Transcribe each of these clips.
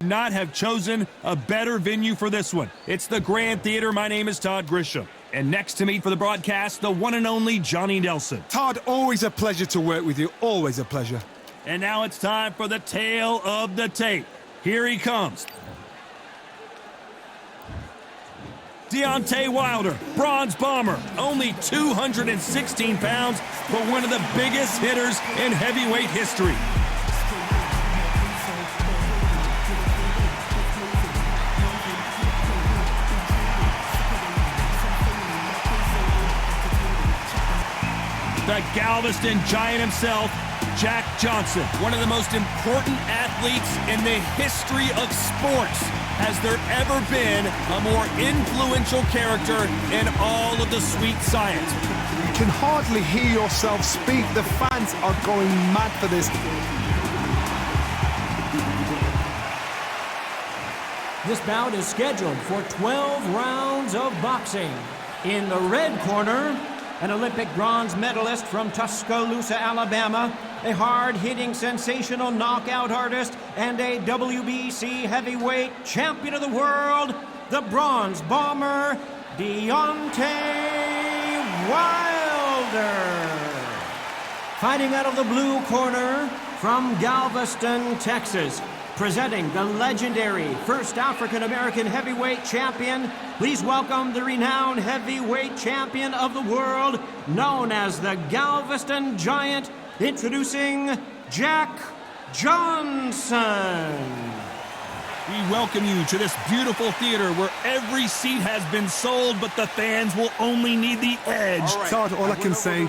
Not have chosen a better venue for this one. It's the Grand Theater. My name is Todd Grisham. And next to me for the broadcast, the one and only Johnny Nelson. Todd, always a pleasure to work with you. Always a pleasure. And now it's time for the tale of the tape. Here he comes. Deontay Wilder, bronze bomber, only 216 pounds, but one of the biggest hitters in heavyweight history. The Galveston Giant himself, Jack Johnson, one of the most important athletes in the history of sports. Has there ever been a more influential character in all of the sweet science? You can hardly hear yourself speak. The fans are going mad for this. This bout is scheduled for 12 rounds of boxing. In the red corner, an Olympic bronze medalist from Tuscaloosa, Alabama, a hard-hitting, sensational knockout artist, and a WBC heavyweight champion of the world, the bronze bomber, Deontay Wilder. Fighting out of the blue corner from Galveston, Texas, presenting the legendary first African-American heavyweight champion, please welcome the renowned heavyweight champion of the world, known as the Galveston Giant, introducing Jack Johnson. We welcome you to this beautiful theater where every seat has been sold, but the fans will only need the edge. Todd, all I can say,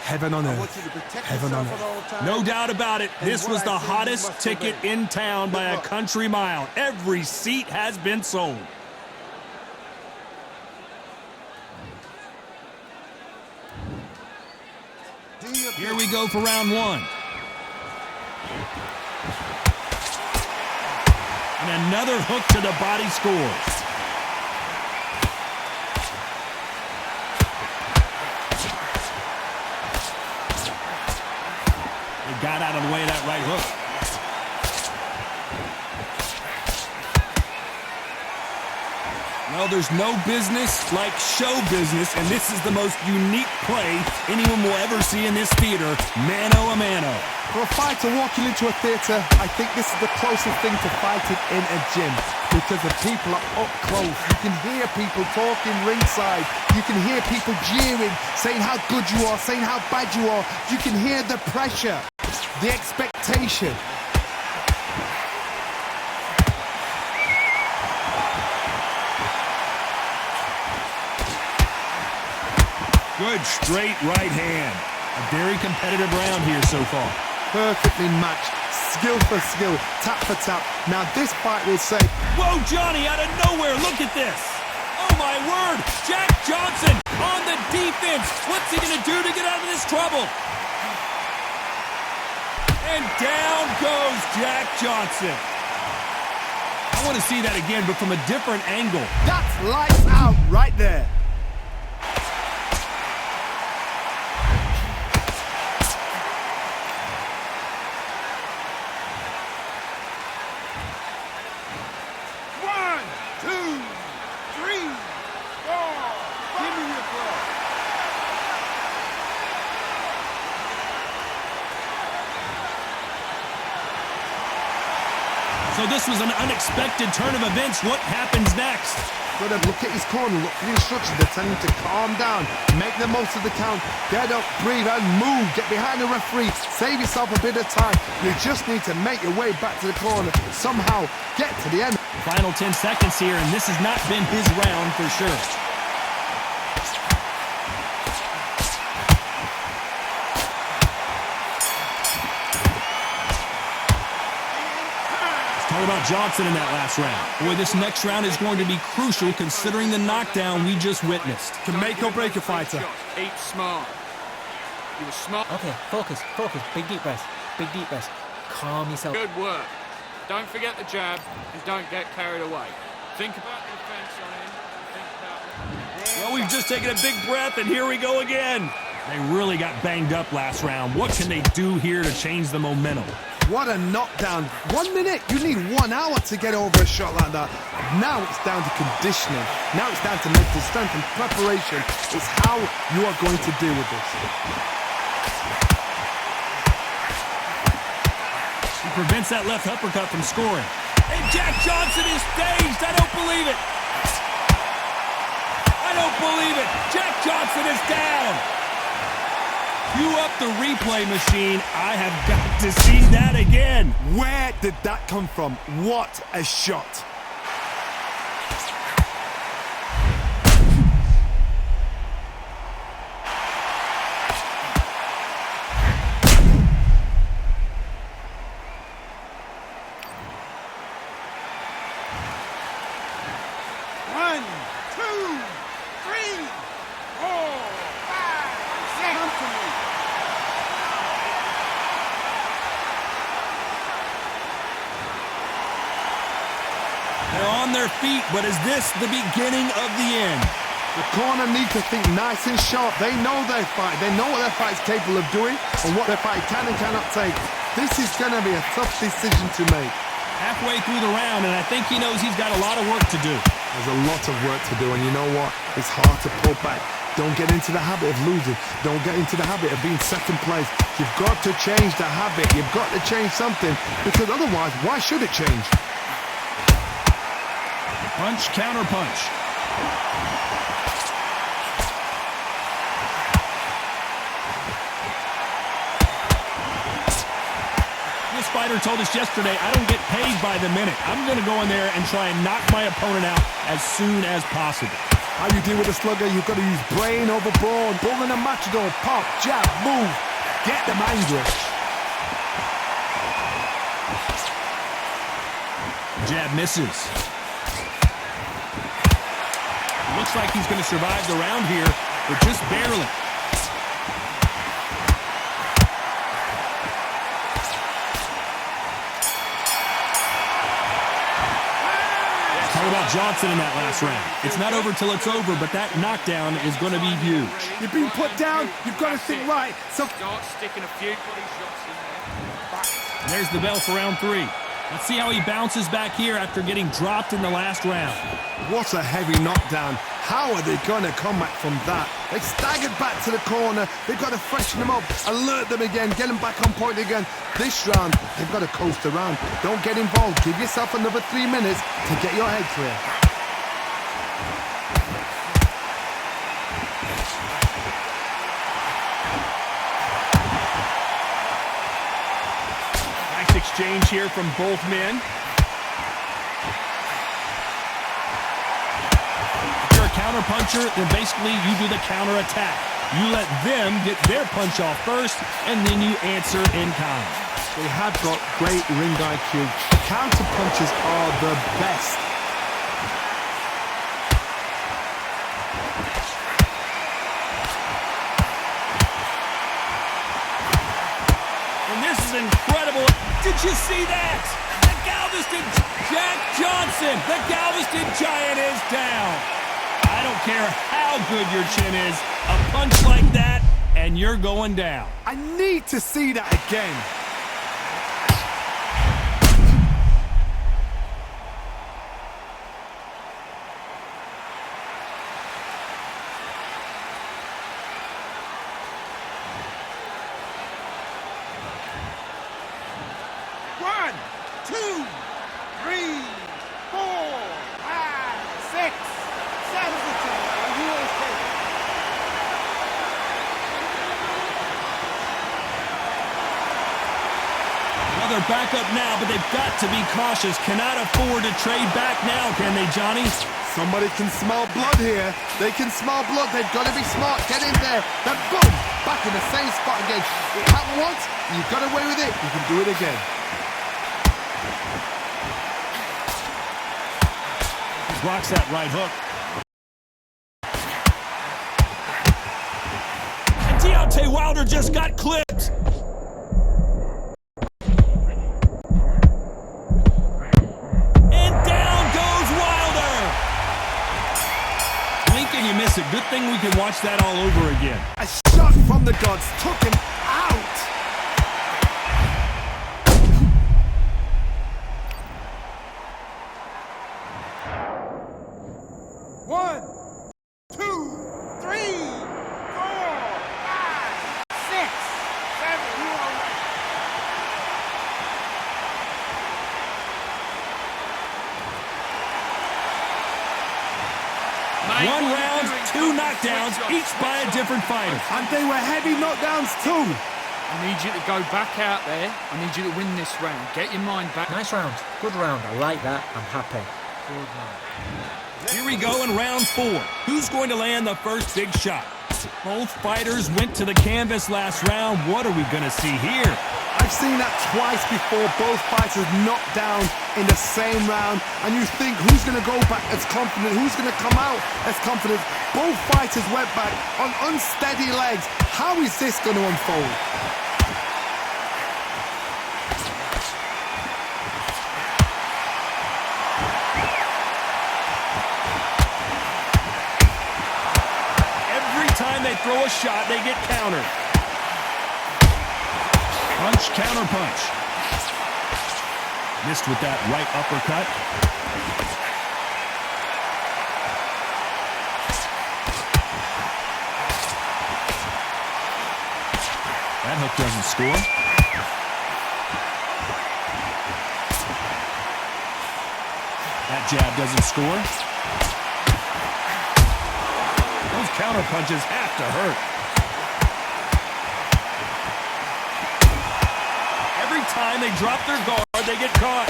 heaven on earth. Heaven on earth. No doubt about it, this was the hottest ticket in town by a country mile. Every seat has been sold. Here we go for round one. And another hook to the body scores. They got out of the way of that right hook. Well, there's no business like show business, and this is the most unique play anyone will ever see in this theater, mano a mano. For a fighter walking into a theatre, I think this is the closest thing to fighting in a gym, because the people are up close. You can hear people talking ringside. You can hear people jeering, saying how good you are, saying how bad you are. You can hear the pressure, the expectation. Good straight right hand. A very competitive round here so far. Perfectly matched, skill for skill, tap for tap. Now this fight will say, whoa, Johnny, out of nowhere, look at this. Oh my word, Jack Johnson on the defense. What's he gonna do to get out of this trouble? And down goes Jack Johnson. I want to see that again, but from a different angle. That's lights out right there. So this was an unexpected turn of events. What happens next? Got to look at his corner, look for the instructions. They're telling him to calm down, make the most of the count, get up, breathe, and move. Get behind the referee, save yourself a bit of time. You just need to make your way back to the corner. Somehow get to the end. Final 10 seconds here, and this has not been his round for sure. Talk about Johnson in that last round. Boy, this next round is going to be crucial considering the knockdown we just witnessed. Can make or break a fighter. Eat smart. You were smart. Okay, focus. Big deep breath. Calm yourself. Good work. Don't forget the jab and don't get carried away. Think about the defense on him. Think about... Well, we've just taken a big breath, and here we go again. They really got banged up last round. What can they do here to change the momentum? What a knockdown. 1 minute, you need 1 hour to get over a shot like that. Now it's down to conditioning. Now it's down to mental strength and preparation. It's how you are going to deal with this. He prevents that left uppercut from scoring. And Jack Johnson is staged. I don't believe it. I don't believe it. Jack Johnson is down. Cue up the replay machine. I have got to see that again. Where did that come from? What a shot. They're on their feet, but is this the beginning of the end? The corner need to think nice and sharp. They know their fight. They know what their fight's capable of doing and what their fight can and cannot take. This is going to be a tough decision to make. Halfway through the round, and I think he knows he's got a lot of work to do. There's a lot of work to do, and you know what? It's hard to pull back. Don't get into the habit of losing. Don't get into the habit of being second place. You've got to change the habit. You've got to change something, because otherwise, why should it change? Punch, counter punch. This fighter told us yesterday, I don't get paid by the minute. I'm going to go in there and try and knock my opponent out as soon as possible. How you deal with a slugger, you've got to use brain over brawn. Bull in a matador, pop, jab, move. Get them angry. Jab misses. Looks like he's going to survive the round here, but just barely. Talk about Johnson in that last round. It's not over till it's over, but that knockdown is going to be huge. You've been put down, you've got to think right. So Start sticking a few body shots in there. There's the bell for round 3. Let's see how he bounces back here after getting dropped in the last round. what a heavy knockdown. How are they going to come back from that? They staggered back to the corner. They've got to freshen them up, alert them again, get them back on point again. This round, they've got to coast around. Don't get involved. Give yourself another 3 minutes to get your head clear. Nice exchange here from both men. Counter puncher, then basically you do the counter attack. You let them get their punch off first, and then you answer in kind. They have got great ring IQ. Counter punches are the best. And this is incredible. Did you see that? The Galveston Jack Johnson. The Galveston Giant is down. I don't care how good your chin is, a punch like that, and you're going down. I need to see that again. One, two, three, 4, 5, 6, 7. Well, they're back up now, but they've got to be cautious. Cannot afford to trade back now, can they, Johnny? Somebody can smell blood here. They can smell blood. They've got to be smart. Get in there. Then boom! Back in the same spot again. It happened once. You got away with it. You can do it again. He blocks that right hook. And Deontay Wilder just got clipped. You miss it. Good thing we can watch that all over again. A shot from the gods took him out. 1, 2, 3, 4, 5, 6, 7. You are right. Mate, One what are you round, doing? 2 knockdowns, Switch on, each by a switch on. different fighter. And they were heavy knockdowns too. I need you to go back out there. I need you to win this round. Get your mind back. Nice round. Good round. I like that. I'm happy. Good man. Here we go in round 4. Who's going to land the first big shot? Both fighters went to the canvas last round. What are we going to see here? I've seen that twice before, both fighters knocked down in the same round, and you think who's going to go back as confident, who's going to come out as confident. Both fighters went back on unsteady legs. How is this going to unfold? Every time they throw a shot, they get countered. Punch, counter punch. Missed with that right uppercut. That hook doesn't score. That jab doesn't score. Those counter punches have to hurt. Every time they drop their guard, they get caught.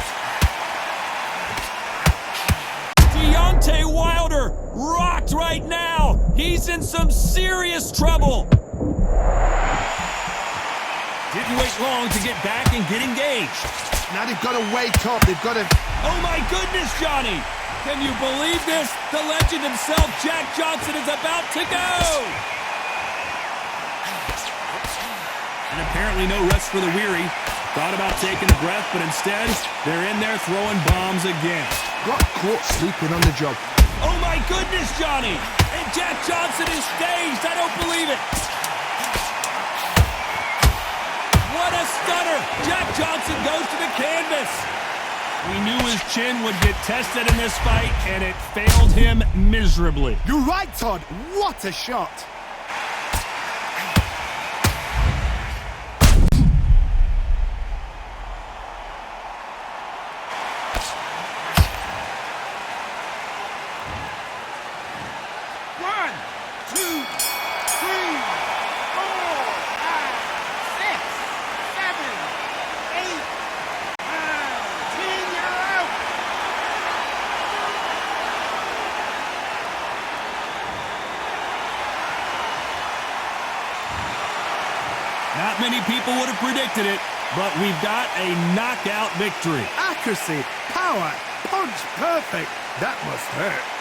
Deontay Wilder rocked right now. He's in some serious trouble. Didn't wait long to get back and get engaged. Now they've got to wake up. They've got to... Oh my goodness, Johnny! Can you believe this? The legend himself, Jack Johnson, is about to go! And apparently no rest for the weary. Thought about taking a breath, but instead, they're in there throwing bombs again. Got caught sleeping on the job. Oh my goodness, Johnny! And Jack Johnson is staged! I don't believe it! What a stunner! Jack Johnson goes to the canvas! We knew his chin would get tested in this fight, and it failed him miserably. You're right, Todd. What a shot. One, 2, 3, 4, 5, 6, 7, 8, 9, 10. You're out. Not many people would have predicted it, but we've got a knockout victory. Accuracy, power, punch, perfect. That must hurt.